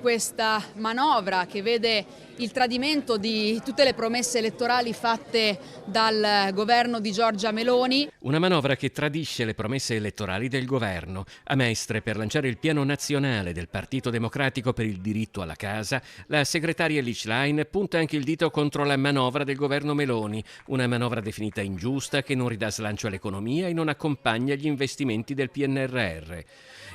questa manovra che vede il tradimento di tutte le promesse elettorali fatte dal governo di Giorgia Meloni. Una manovra che tradisce le promesse elettorali del governo. A Mestre, per lanciare il piano nazionale del Partito Democratico per il diritto alla casa, la segretaria Lichline punta anche il dito contro la manovra del governo Meloni, una manovra definita ingiusta che non ridà slancio all'economia e non accompagna gli investimenti del PNRR.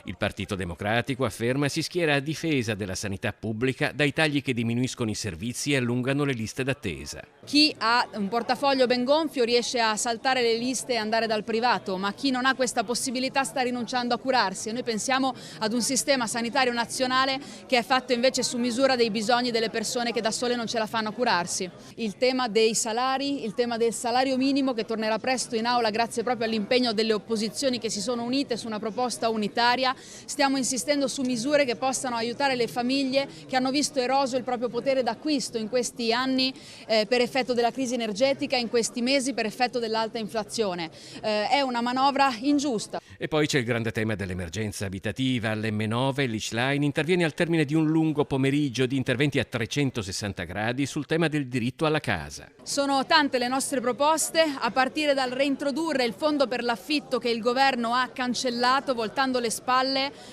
Il Partito Democratico, afferma, si schiera a difesa della sanità pubblica dai tagli che diminuiscono i servizi e allungano le liste d'attesa. Chi ha un portafoglio ben gonfio riesce a saltare le liste e andare dal privato, ma chi non ha questa possibilità sta rinunciando a curarsi. E noi pensiamo ad un sistema sanitario nazionale che è fatto invece su misura dei bisogni delle persone che da sole non ce la fanno a curarsi. Il tema dei salari, il tema del salario minimo che tornerà presto in aula grazie proprio all'impegno delle opposizioni che si sono unite su una proposta unitaria. Stiamo insistendo su misure che possano aiutare le famiglie che hanno visto eroso il proprio potere d'acquisto in questi anni per effetto della crisi energetica, in questi mesi per effetto dell'alta inflazione. È una manovra ingiusta. E poi c'è il grande tema dell'emergenza abitativa. All'M9 Lichline interviene al termine di un lungo pomeriggio di interventi a 360 gradi sul tema del diritto alla casa. Sono tante le nostre proposte, a partire dal reintrodurre il fondo per l'affitto che il governo ha cancellato voltando le spalle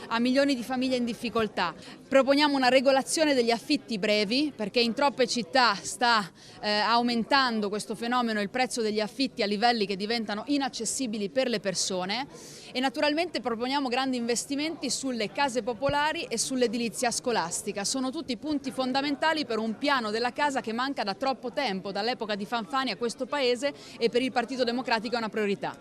a milioni di famiglie in difficoltà. Proponiamo una regolazione degli affitti brevi perché in troppe città sta aumentando questo fenomeno, il prezzo degli affitti a livelli che diventano inaccessibili per le persone, e naturalmente proponiamo grandi investimenti sulle case popolari e sull'edilizia scolastica. Sono tutti punti fondamentali per un piano della casa che manca da troppo tempo, dall'epoca di Fanfani a questo Paese, e per il Partito Democratico è una priorità.